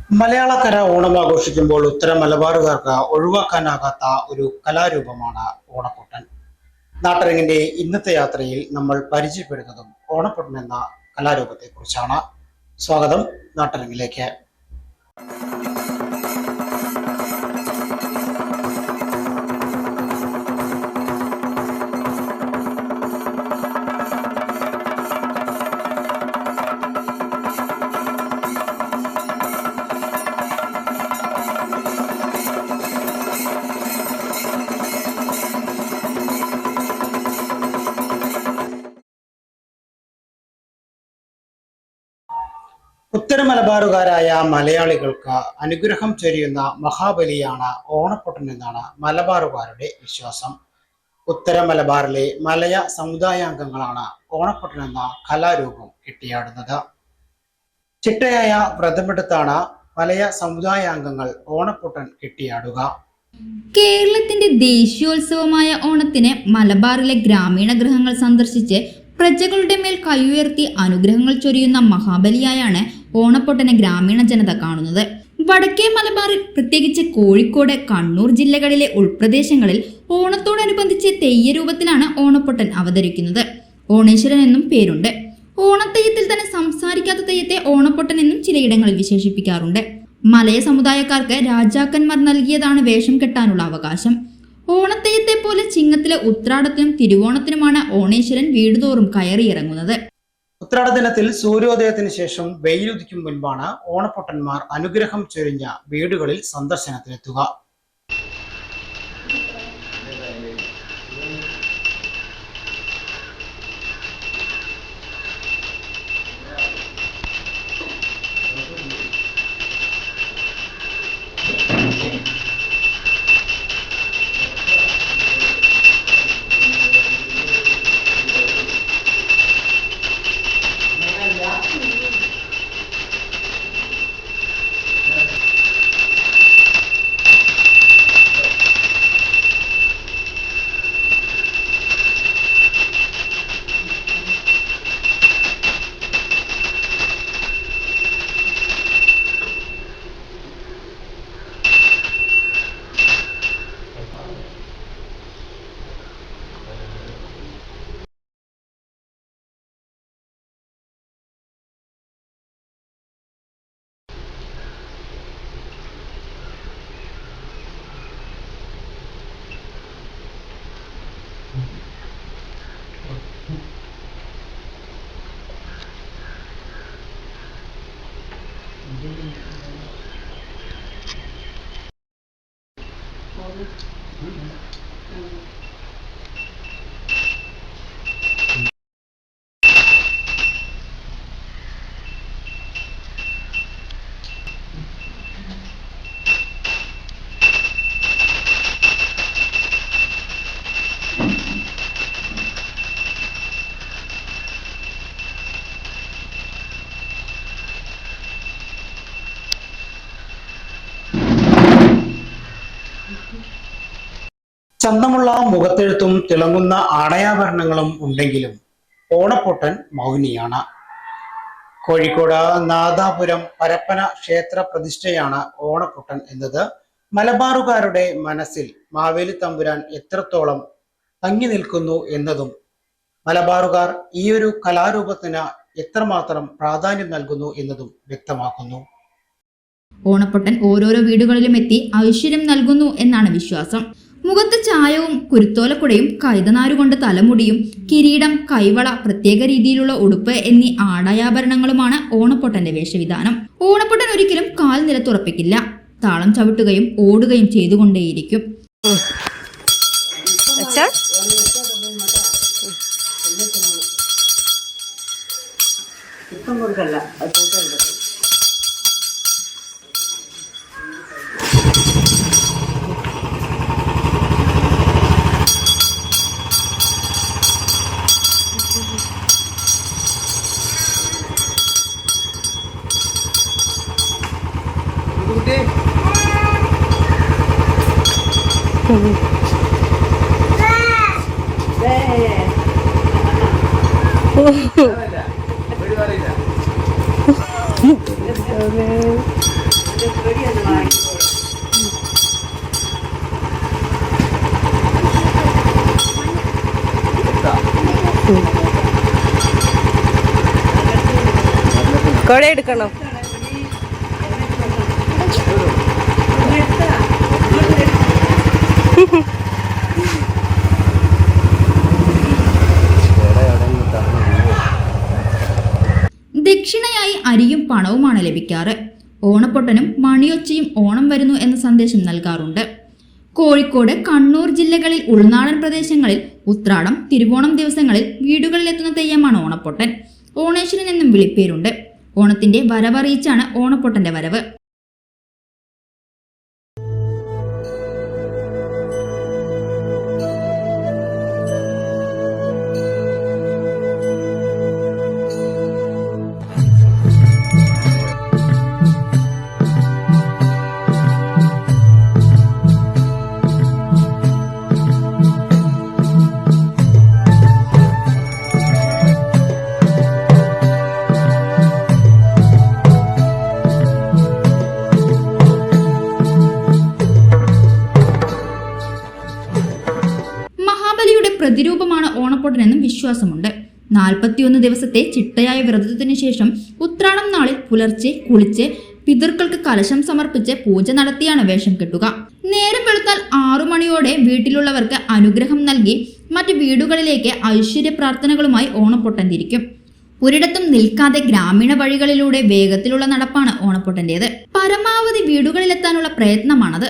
മലയാളക്കര ഓണം ആഘോഷിക്കുമ്പോൾ ഉത്തര മലബാറുകാർക്ക് ഒഴിവാക്കാനാകാത്ത ഒരു കലാരൂപമാണ് ഓണപ്പൊട്ടൻ. നാട്ടരങ്ങിന്റെ ഇന്നത്തെ യാത്രയിൽ നമ്മൾ പരിചയപ്പെടുന്നതും ഓണപ്പൊട്ടൻ എന്ന കലാരൂപത്തെ കുറിച്ചാണ്. സ്വാഗതം നാട്ടരങ്ങിലേക്ക്. ഉത്തര മലബാറുകാരായ മലയാളികൾക്ക് അനുഗ്രഹം ചൊരിയുന്ന മഹാബലിയാണ് ഓണപ്പൊട്ടൻ എന്നാണ് മലബാറുകാരുടെ വിശ്വാസം. ഉത്തര മലബാറിലെ മലയ സമുദായാംഗങ്ങളാണ് ഓണപ്പൊട്ടൻ എന്ന കലാരൂപം കെട്ടിയാടുന്നത്. ചിട്ടയായ വ്രതമെടുത്താണ് മലയ സമുദായാംഗങ്ങൾ ഓണപ്പൊട്ടൻ കെട്ടിയാടുക. കേരളത്തിന്റെ ദേശീയോത്സവമായ ഓണത്തിന് മലബാറിലെ ഗ്രാമീണ ഗൃഹങ്ങൾ സന്ദർശിച്ച് പ്രജകളുടെ മേൽ കൈയുയർത്തി അനുഗ്രഹങ്ങൾ ചൊരിയുന്ന മഹാബലിയായാണ് ഓണപ്പൊട്ടനെ ഗ്രാമീണ ജനത കാണുന്നത്. വടക്കേ മലബാറിൽ, പ്രത്യേകിച്ച് കോഴിക്കോട്, കണ്ണൂർ ജില്ലകളിലെ ഉൾപ്രദേശങ്ങളിൽ ഓണത്തോടനുബന്ധിച്ച് തെയ്യരൂപത്തിലാണ് ഓണപ്പൊട്ടൻ അവതരിക്കുന്നത്. ഓണേശ്വരൻ എന്നും പേരുണ്ട്. ഓണത്തെയ്യത്തിൽ തന്നെ സംസാരിക്കാത്ത തെയ്യത്തെ ഓണപ്പൊട്ടൻ എന്നും ചിലയിടങ്ങളിൽ വിശേഷിപ്പിക്കാറുണ്ട്. മലയ സമുദായക്കാർക്ക് രാജാക്കന്മാർ നൽകിയതാണ് വേഷം കെട്ടാനുള്ള അവകാശം. ഓണത്തെയ്യത്തെ പോലെ ചിങ്ങത്തിലെ ഉത്രാടത്തിനും തിരുവോണത്തിനുമാണ് ഓണേശ്വരൻ വീടുതോറും കയറിയിറങ്ങുന്നത്. ഉത്രാട ദിനത്തിൽ സൂര്യോദയത്തിന് ശേഷം വെയിലുദിക്കും മുൻപാണ് ഓണപ്പൊട്ടന്മാർ അനുഗ്രഹം ചൊരിഞ്ഞ വീടുകളിൽ സന്ദർശനത്തിനെത്തുക. ചന്തമുള്ള മുഖത്തെഴുത്തും തിളങ്ങുന്ന ആടയാഭരണങ്ങളും ഉണ്ടെങ്കിലും ഓണപ്പൊട്ടൻ മൗനിയാണ്. കോഴിക്കോട് നാദാപുരം പരപ്പന ക്ഷേത്ര പ്രതിഷ്ഠയാണ് ഓണപ്പൊട്ടൻ എന്നത് മലബാറുകാരുടെ മനസ്സിൽ മാവേലി തമ്പുരാൻ എത്രത്തോളം തങ്ങി നിൽക്കുന്നു എന്നതും മലബാറുകാർ ഈയൊരു കലാരൂപത്തിന് എത്രമാത്രം പ്രാധാന്യം നൽകുന്നു എന്നതും വ്യക്തമാക്കുന്നു. ഓണപ്പൊട്ടൻ ഓരോരോ വീടുകളിലും എത്തി ഐശ്വര്യം നൽകുന്നു എന്നാണ് വിശ്വാസം. മുഖത്ത് ചായവും കുരുത്തോലക്കുടയും കൈതനാരുകൊണ്ട് തലമുടിയും കിരീടം, കൈവള, പ്രത്യേക രീതിയിലുള്ള ഉടുപ്പ് എന്നീ ആടയാഭരണങ്ങളുമാണ് ഓണപ്പൊട്ടന്റെ വേഷവിധാനം. ഓണപ്പൊട്ടൻ ഒരിക്കലും കാൽ നിലത്തുറപ്പിക്കില്ല. താളം ചവിട്ടുകയും ഓടുകയും ചെയ്തുകൊണ്ടേയിരിക്കും. കൊട എടുക്കണം. ദക്ഷിണയായി അരിയും പണവുമാണ് ലഭിക്കാറ്. ഓണപ്പൊട്ടനും മണിയൊച്ചയും ഓണം വരുന്നു എന്ന സന്ദേശം നൽകാറുണ്ട്. കോഴിക്കോട്, കണ്ണൂർ ജില്ലകളിൽ ഉൾനാടൻ പ്രദേശങ്ങളിൽ ഉത്രാടം, തിരുവോണം ദിവസങ്ങളിൽ വീടുകളിലെത്തുന്ന തെയ്യമാണ് ഓണപ്പൊട്ടൻ. ഓണേശ്വരൻ എന്നും വിളിപ്പേരുണ്ട്. ഓണത്തിന്റെ വരവറിയിച്ചാണ് ഓണപ്പൊട്ടന്റെ വരവ്. പ്രതിരൂപമാണ് ഓണപ്പൊട്ടനെന്നും വിശ്വാസമുണ്ട്. 41 ദിവസത്തെ ചിട്ടയായ വ്രതത്തിനു ശേഷം ഉത്രാടം നാളിൽ പുലർച്ചെ കുളിച്ച് പിതൃക്കൾക്ക് കലശം സമർപ്പിച്ച് പൂജ നടത്തിയാണ് വേഷം കെട്ടുക. നേരം വെളുത്താൽ 6 മണിയോടെ വീട്ടിലുള്ളവർക്ക് അനുഗ്രഹം നൽകി മറ്റു വീടുകളിലേക്ക് ഐശ്വര്യ പ്രാർത്ഥനകളുമായി ഓണപ്പൊട്ടൻ തിരിക്കും. ഒരിടത്തും നിൽക്കാതെ ഗ്രാമീണ വഴികളിലൂടെ വേഗത്തിലുള്ള നടപ്പാണ് ഓണപ്പൊട്ടന്റേത്. പരമാവധി വീടുകളിലെത്താനുള്ള പ്രയത്നമാണത്.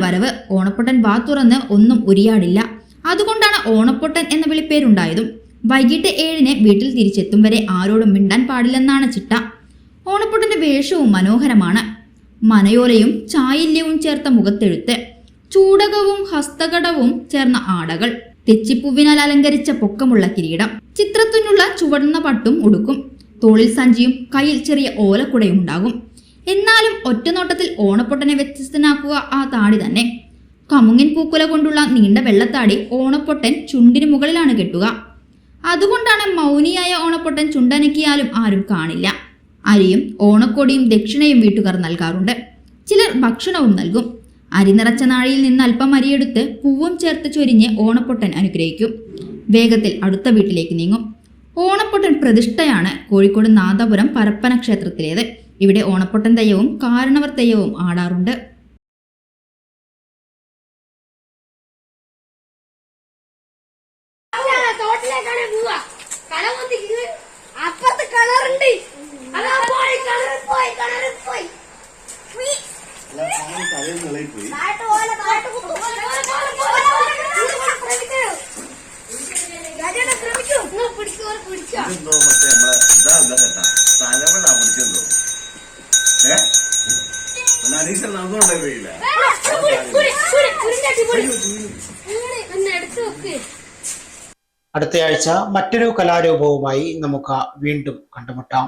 വരവ്. ഓണപ്പൊട്ടൻ വാ തുറന്ന് ഒന്നും ഉരിയാടില്ല. അതുകൊണ്ടാണ് ഓണപ്പൊട്ടൻ എന്ന വിളിപ്പേരുണ്ടായതും. വൈകിട്ട് 7-ന് വീട്ടിൽ തിരിച്ചെത്തും വരെ ആരോടും മിണ്ടാൻ പാടില്ലെന്നാണ് ചിട്ട. ഓണപ്പൊട്ടന്റെ വേഷവും മനോഹരമാണ്. മനയോലയും ചായില്യവും ചേർത്ത മുഖത്തെഴുത്ത്, ചൂടകവും ഹസ്തകടവും ചേർന്ന ആടകൾ, തെച്ചിപ്പൂവിനാൽ അലങ്കരിച്ച പൊക്കമുള്ള കിരീടം, ചിത്രത്തിനുള്ള ചുവന്ന പട്ടും ഉടുക്കും, തോളിൽ സഞ്ചിയും കയ്യിൽ ചെറിയ ഓലക്കുടയും ഉണ്ടാകും. എന്നാലും ഒറ്റനോട്ടത്തിൽ ഓണപ്പൊട്ടനെ വ്യത്യസ്തനാക്കുക ആ താടി തന്നെ. കമുങ്ങിൻ പൂക്കുല കൊണ്ടുള്ള നീണ്ട വെള്ളത്താടി ഓണപ്പൊട്ടൻ ചുണ്ടിന് മുകളിലാണ് കെട്ടുക. അതുകൊണ്ടാണ് മൗനിയായ ഓണപ്പൊട്ടൻ ചുണ്ടനക്കിയാലും ആരും കാണില്ല. അരിയും ഓണക്കൊടിയും ദക്ഷിണയും വീട്ടുകാർ നൽകാറുണ്ട്. ചിലർ ഭക്ഷണവും നൽകും. അരി നിറച്ച നാഴിയിൽ നിന്ന് അല്പം അരിയെടുത്ത് പൂവും ചേർത്ത് ചൊരിഞ്ഞ് ഓണപ്പൊട്ടൻ അനുഗ്രഹിക്കും. വേഗത്തിൽ അടുത്ത വീട്ടിലേക്ക് നീങ്ങും. ഓണപ്പൊട്ടൻ പ്രതിഷ്ഠയാണ് കോഴിക്കോട് നാദാപുരം പരപ്പന ക്ഷേത്രത്തിലേത്. ഇവിടെ ഓണപ്പൊട്ടൻ തെയ്യവും കാരണവർ തെയ്യവും ആടാറുണ്ട്. അടുത്തയാഴ്ച മറ്റൊരു കലാരൂപവുമായി നമുക്ക് വീണ്ടും കണ്ടുമുട്ടാം.